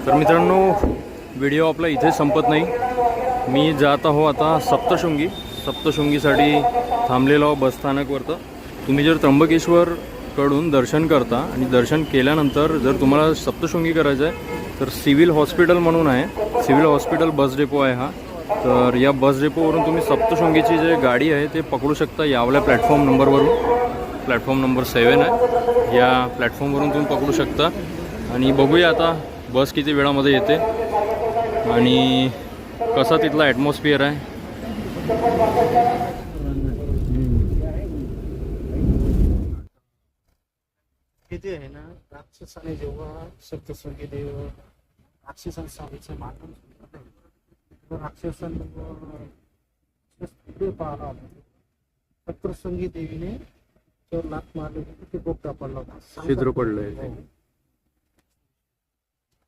तर मित्रांनो, व्हिडिओ आपला इथे संपत नाही. मी जात आहो आता सप्तशृंगीसाठी थांबलेलो आहो बसस्थानकवरतं. तुम्ही जर त्र्यंबकेश्वरकडून दर्शन करता आणि दर्शन केल्यानंतर जर तुम्हाला सप्तशृंगी करायचं आहे तर सिव्हिल हॉस्पिटल म्हणून आहे, सिव्हिल हॉस्पिटल बस डेपो आहे हा. तर या बस डेपोवरून तुम्ही सप्तशृंगीची जे गाडी आहे ते पकडू शकता. यावल्या प्लॅटफॉर्म नंबरवरून, प्लॅटफॉर्म नंबर 7 आहे, या प्लॅटफॉर्मवरून तुम्ही पकडू शकता. आणि बघूया आता बस किती वेळामध्ये येते आणि कसा तिथला ॲटमॉस्फिअर आहे. किती आहे ना, राक्षसाने जेव्हा सप्तशृंगी देव राक्षसांचं मारलं, राक्षसांनी पाहला सप्तशृंगी देवीने जेव्हा लात मारली ते बोगदा पडला होता, छिद्र पडलंय.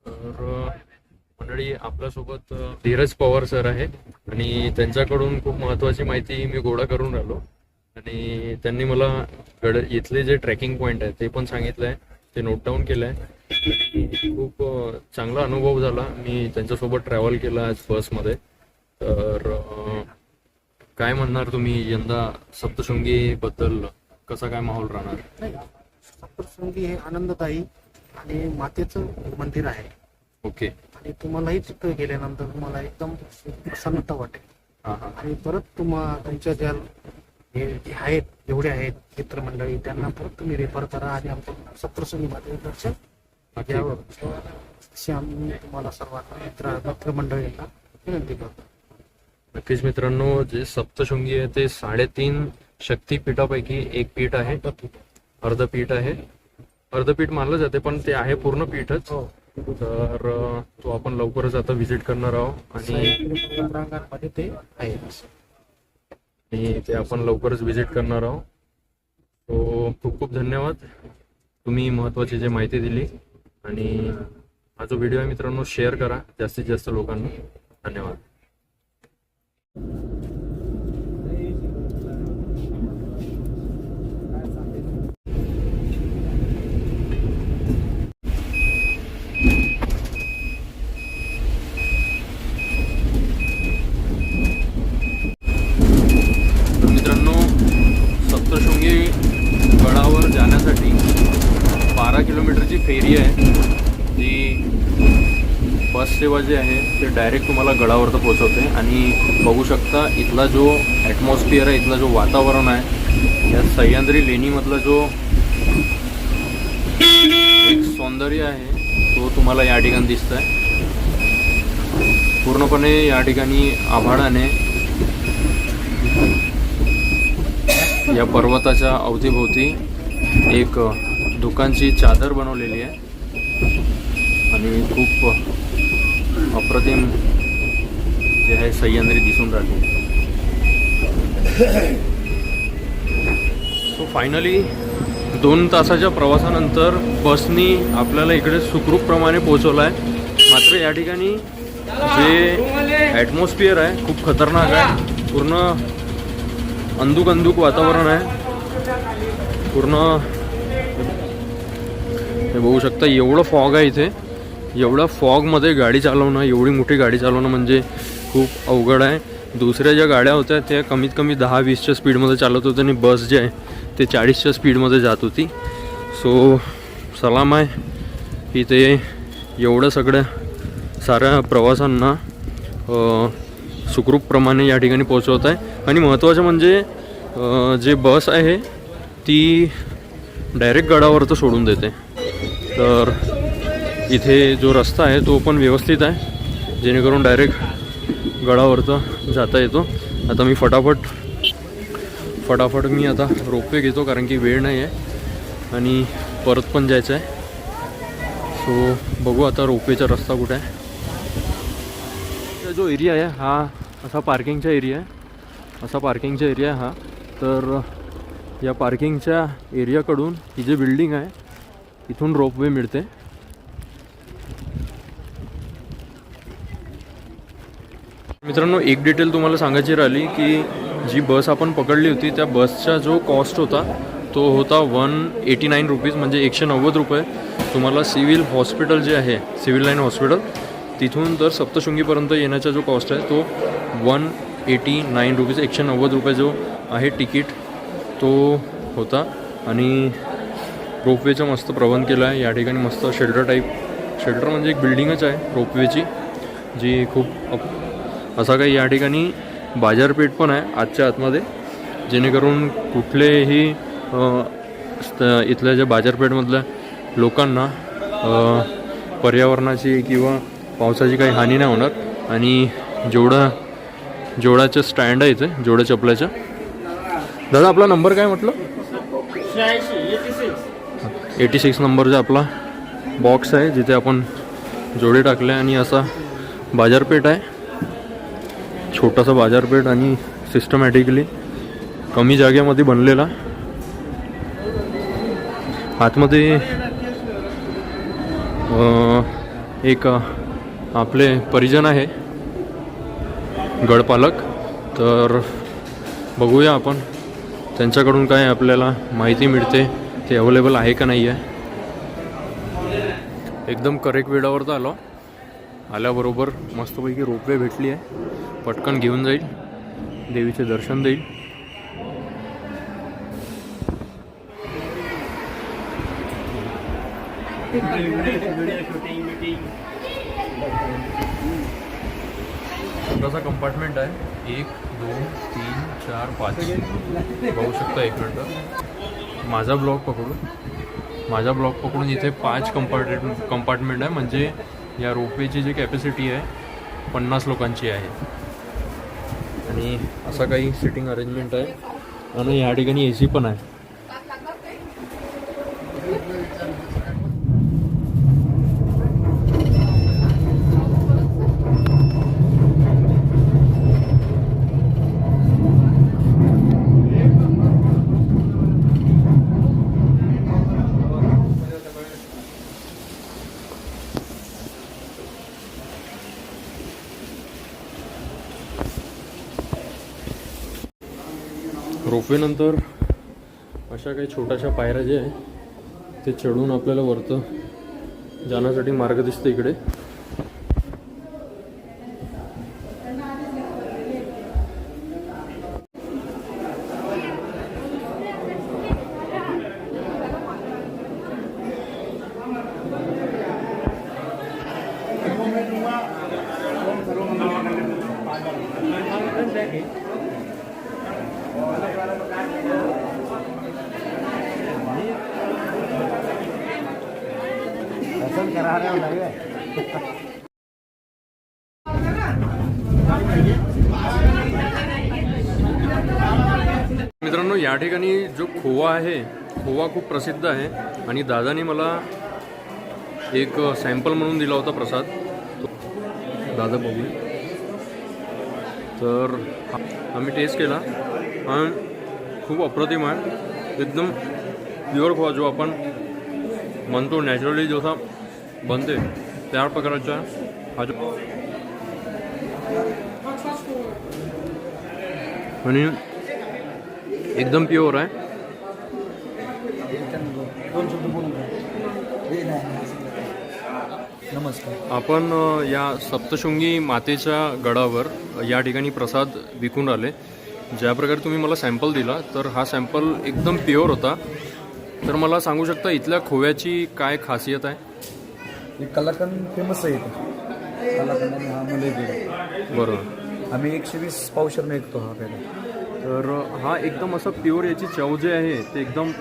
तर मंडळी, आपल्यासोबत धीरज पवार सर आहे आणि त्यांच्याकडून खूप महत्त्वाची माहिती मी गोळा करून राहिलो. आणि त्यांनी मला इथले जे ट्रेकिंग पॉईंट आहे ते पण सांगितलं आहे, ते नोट डाऊन केलं आहे. खूप चांगला अनुभव झाला. मी त्यांच्यासोबत ट्रॅव्हल केला आज बसमध्ये. तर काय म्हणणार तुम्ही, यंदा सप्तशृंगीबद्दल कसा काय माहोल राहणार? सप्तशृंगी हे आनंददायी आणि मातेचं मंदिर आहे. ओके. आणि तुम्हालाही तिथं गेल्यानंतर तुम्हाला एकदम प्रसन्नता वाटेल. आणि परत तुमच्या ज्या जे आहेत, जेवढे आहेत मित्रमंडळी, त्यांना परत तुम्ही रेफर करा आणि आमच्या सप्तशृंगी मातेचं दर्शन घ्यावं अशी आम्ही तुम्हाला सर्वांना मित्रमंडळींना विनंती करतो. नक्कीच मित्रांनो, जे सप्तशृंगी आहे ते 3.5 शक्तिपीठापैकी एक पीठ आहे, अर्धपीठ आहे. अर्धपीठ मानलं जाते पण ते आहे पूर्ण पीठच. तर तो आपण लवकरच आता व्हिजिट करणार आहोत रांगांमध्ये ते आहे आणि ते आपण लवकरच व्हिजिट करणार आहोत. तो खूप खूप धन्यवाद, तुम्ही महत्त्वाची जी माहिती दिली. आणि हा जो व्हिडिओ आहे मित्रांनो, शेअर करा जास्तीत जास्त लोकांना. धन्यवाद. मित्रांनो, सप्तशृंगी गडावर जाण्यासाठी 12 किलोमीटरची फेरी आहे. ती बस सेवा जी आहे ते डायरेक्ट तुम्हाला गडावर तर पोहोचवते. आणि बघू शकता इथला जो ॲटमॉस्फिअर आहे, इथला जो वातावरण आहे, या सह्याद्री लेणीमधला जो एक सौंदर्य आहे तो तुम्हाला या ठिकाणी दिसत आहे. पूर्णपणे या ठिकाणी आभाळाने या पर्वताच्या अवतीभोवती एक धुक्यांची चादर बनवलेली आहे आणि खूप अप्रतिम जे आहे सह्याद्री दिसून राहिली. सो फायनली 2 तासाच्या प्रवासानंतर बसनी आपल्याला इकडे सुखरूपप्रमाणे पोहोचवलं आहे. मात्र या ठिकाणी जे ॲटमॉस्फिअर आहे खूप खतरनाक आहे. पूर्ण अंधुक वातावरण आहे. पूर्ण हे बघू शकता, एवढं फॉग आहे इथे. एवढ्या फॉगमध्ये गाडी चालवणं, एवढी मोठी गाडी चालवणं म्हणजे खूप अवघड आहे. दुसऱ्या ज्या गाड्या होत्या त्या कमीत कमी 10-20च्या स्पीडमध्ये चालत होत्या आणि बस जे आहे ते 40च्या स्पीडमध्ये जात होती. सो सलाम आहे की ते एवढं सगळ्या साऱ्या प्रवासांना सुखरूपप्रमाणे या ठिकाणी पोहोचवत आहे. आणि महत्त्वाचं म्हणजे जे बस आहे ती डायरेक्ट गडावर तर सोडून देते. तर इथे जो रस्ता आहे तो पण व्यवस्थित आहे, जेणेकरून डायरेक्ट गडावरचं जाता येतो. आता मी फटाफट मी आता रोपवे घेतो, कारण की वेळ नाही आहे आणि परत पण जायचं आहे. सो बघू आता रोपवेचा रस्ता कुठे आहे. जो एरिया आहे हा असा पार्किंगचा एरिया आहे, हा. तर या पार्किंगच्या एरियाकडून ही जी बिल्डिंग आहे इथून रोपवे मिळते. मित्रांनो, एक डिटेल तुम्हाला सांगायची राहिली की जी बस आपण पकडली होती त्या बसचा जो कॉस्ट होता तो होता 189 रुपीज, म्हणजे 190 रुपये. तुम्हाला सिव्हिल हॉस्पिटल जे आहे, सिव्हिल लाईन हॉस्पिटल, तिथून तर सप्तशृंगीपर्यंत येण्याचा जो कॉस्ट आहे तो 189 रुपीज, 190 रुपये जो आहे तिकीट तो होता. आणि रोपवेचा मस्त प्रबंध केला आहे या ठिकाणी. मस्त शेल्टर म्हणजे एक बिल्डिंगच आहे रोपवेची, जी खूप असा काही या ठिकाणी बाजारपेठ पण आहे आजच्या आतमध्ये, जेणेकरून कुठलेही इथल्या ज्या बाजारपेठमधल्या लोकांना पर्यावरणाची किंवा पावसाची काही हानी नाही होणार. आणि जोडाचं स्टँड आहे इथे, जोड्या चपलाच्या. दादा आपला नंबर काय म्हटलं? 86 नंबरचा आपला बॉक्स आहे, जिथे आपण जोडे टाकले. आणि असा बाजारपेठ आहे, छोटासा बाजारपेठ आणि सिस्टमॅटिकली कमी जागेमध्ये बनलेला. आतमध्ये एक आपले परिजन आहे, गडपालक. तर बघूया आपण त्यांच्याकडून काय आपल्याला माहिती मिळते, ते अवेलेबल आहे का नाही आहे. एकदम करेक्ट वेळावर तर आल्याबरोबर मस्तपैकी रोपवे भेटली आहे. पटकन घेऊन जाईल, देवीचे दर्शन देईल. छोटासा कंपार्टमेंट आहे, 1 2 3 4 5 बघू शकता. एक मिनटं, माझा ब्लॉक पकडून इथे 5 कंपार्टमेंट आहे. म्हणजे या रोपवेची जी कॅपॅसिटी आहे 50 लोकांची आहे. आणि असा काही सिटिंग अरेंजमेंट आहे. आणि या ठिकाणी AC पण आहे. रोपवेनंतर अशा काही छोट्याशा पायऱ्या जे आहे ते चढून आपल्याला वरतं जाण्यासाठी मार्ग दिसतो इकडे. मित्रांनो, या ठिकाणी जो खोवा आहे, खोवा खूप प्रसिद्ध आहे. आणि दादाने मला एक सॅम्पल म्हणून दिला होता प्रसाद. दादा बघू. तर आम्ही टेस्ट केला आणि खूप अप्रतिम आहे. एकदम प्युअर खोवा, जो आपण म्हणतो नॅचरली जसा बनते त्या प्रकारचा हा जो. आणि एकदम प्युअर आहे. नमस्कार. आपण या सप्तशृंगी मातेच्या गडावर या ठिकाणी प्रसाद विकून राहिले. ज्या प्रकारे तुम्ही मला सॅम्पल दिला, तर हा सॅम्पल एकदम प्युअर होता. तर मला सांगू शकता इथल्या खोव्याची काय खासियत आहे? कलाकंद फेमस आहे इथं. कलाकंद आणि हा मलई पेढा. बरोबर. आम्ही 120 पावशेरने विकतो हा पेढा. तर हा एकदम असं प्युअर, याची चव जे आहे ते एकदम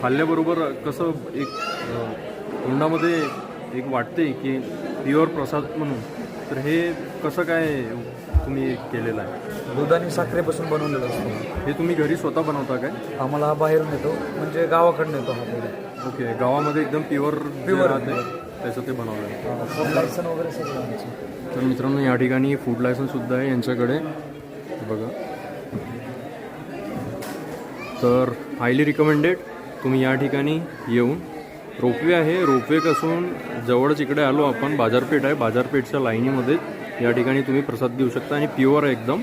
खाल्ल्याबरोबर कसं एक तोंडामध्ये एक वाटते की प्युअर प्रसाद म्हणून. तर हे कसं काय तुम्ही केलेलं आहे? दूध आणि साखरेपासून बनवलेलं असतं. हे तुम्ही घरी स्वतः बनवता काय? आम्हाला हा बाहेरून येतो, म्हणजे गावाकडून येतो हा पेढा. ओके. गावामध्ये एकदम प्युअर राहते त्याचं ते बनवलं आहे. फूड लायसन वगैरे सगळं आमचं. तर मित्रांनो, या ठिकाणी फूड लायसन्ससुद्धा आहे यांच्याकडे बघा. तर हायली रिकमेंडेड तुम्ही या ठिकाणी येऊन. रोपवे आहे, रोपवे पासून जवळच इकडे आलो आपण. बाजारपेठ आहे, बाजारपेठच्या लाईनीमध्ये या ठिकाणी तुम्ही प्रसाद घेऊ शकता. आणि प्युअर आहे एकदम.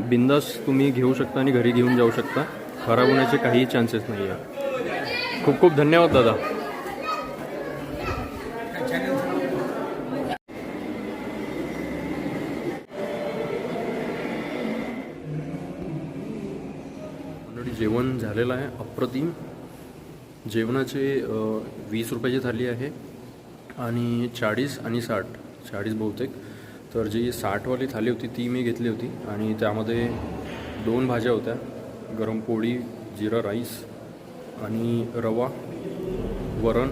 बिंदास तुम्ही घेऊ शकता आणि घरी घेऊन जाऊ शकता. खराब होण्याचे काहीही चान्सेस नाही आहे. खूप खूप धन्यवाद दादा. ऑलरेडी जेवण झालेलं आहे, अप्रतिम. जेवणाचे 20 रुपयाची थाली आहे आणि 40 आणि 40 बहुतेक. तर जी 60वाली थाली होती ती मी घेतली होती आणि त्यामध्ये 2 भाज्या होत्या, गरम पोळी, जिरा राईस आणि रवा, वरण,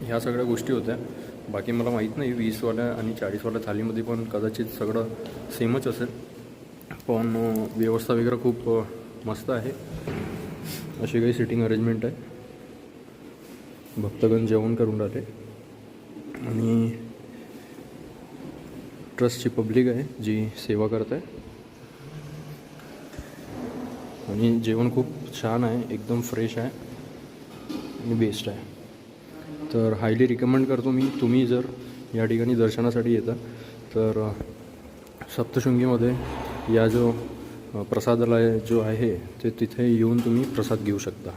ह्या सगळ्या गोष्टी होत्या. बाकी मला माहीत नाही 20वाल्या आणि 40वाल्या थालीमध्ये पण कदाचित सगळं सेमच असेल, पण व्यवस्था वगैरे खूप मस्त आहे. अशी काही सिटिंग अरेंजमेंट आहे. भक्तगण जेवण करून राहिले आणि ट्रस्टची पब्लिक आहे जी सेवा करत आहे. आणि जेवण खूप छान आहे, एकदम फ्रेश आहे आणि बेस्ट आहे. तर हायली रिकमेंड करतो मी, तुम्ही जर या ठिकाणी दर्शनासाठी येता तर सप्तशृंगीमध्ये या जो प्रसादालय जो आहे ते तिथे येऊन तुम्ही प्रसाद घेऊ शकता.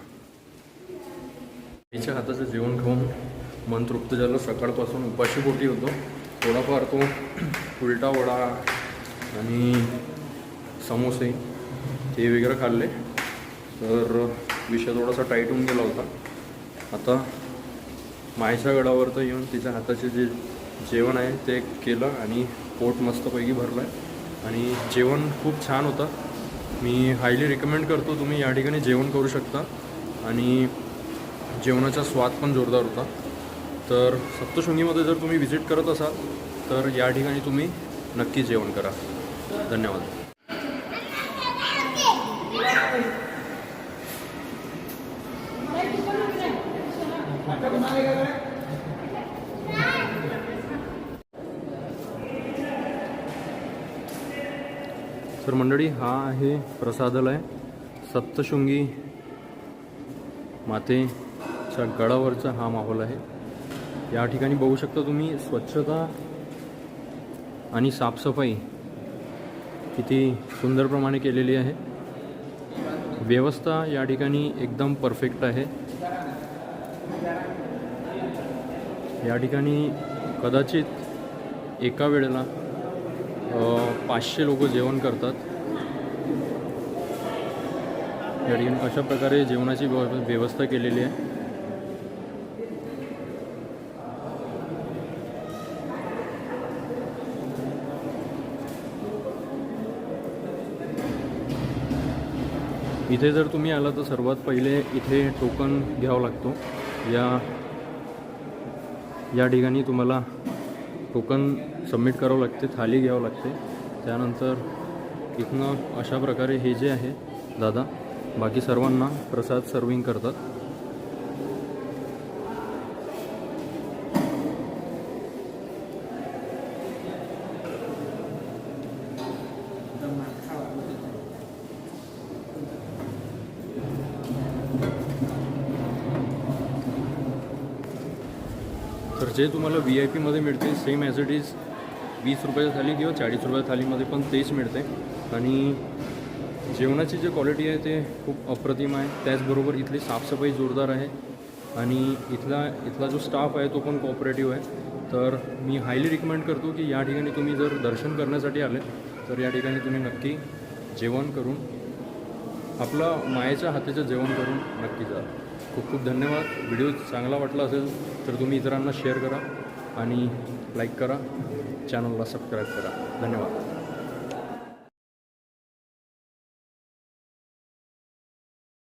आईच्या हाताचं जेवण खाऊन मन तृप्त झालं. सकाळपासून उपाशी पोटी होतो. थोडाफार तो उलटा वडा आणि समोसे ते वगैरे खाल्ले, तर विषय थोडासा टाईट होऊन गेला होता. आता मायच्या गडावर तर येऊन तिच्या हाताचे जे जेवण आहे ते केलं आणि पोट मस्तपैकी भरलं आहे आणि जेवण खूप छान होतं. मी हायली रिकमेंड करतो, तुम्ही या ठिकाणी जेवण करू शकता आणि जेवणाचा स्वाद पण जोरदार होता. तर सप्तशृंगीमध्ये जर तुम्ही व्हिजिट करत असाल तर या ठिकाणी तुम्ही नक्की जेवण करा. धन्यवाद. तर मंडळी, हा आहे प्रसादालय. सप्तशृंगी मातेच्या गडावरचा हा माहोल आहे. या ठिकाणी बघू शकता तुम्ही स्वच्छता आणि साफसफाई किती सुंदरप्रमाणे केलेली आहे. व्यवस्था या ठिकाणी एकदम परफेक्ट आहे. या ठिकाणी कदाचित एका वेळेला 500 लोक जेवण करतात. या ठिकाणी अशा प्रकारे जेवणाची व्यवस्था केलेली आहे. इथे जर तुम्ही आला तर सर्वात पहिले इथे टोकन घ्यावं लागतो. या ठिकाणी तुम्हाला टोकन सबमिट करावं लागते, थाली घ्यावं लागते. त्यानंतर इथनं अशा प्रकारे हे जे आहे दादा बाकी सर्वांना प्रसाद सर्विंग करतात. तर जे तुम्हाला VIP मध्ये मिळते सेम ॲज इट इज 20 रुपयाची थाली किंवा 40 रुपयाच्या थालीमध्ये पण तेच मिळते. आणि जेवणाची जी क्वालिटी आहे ते खूप अप्रतिम आहे. त्याचबरोबर इथली साफसफाई जोरदार आहे आणि इथला जो स्टाफ आहे तो पण कोऑपरेटिव्ह आहे. तर मी हायली रिकमेंड करतो की या ठिकाणी तुम्ही जर दर्शन करण्यासाठी आले तर या ठिकाणी तुम्ही नक्की जेवण करून आपलं मायेच्या हाताचं जेवण करून नक्की जा. खूप खूप धन्यवाद. व्हिडिओ चांगला वाटला असेल तर तुम्ही इतरांना शेअर करा आणि लाईक करा, चॅनलला सबस्क्राईब करा. धन्यवाद.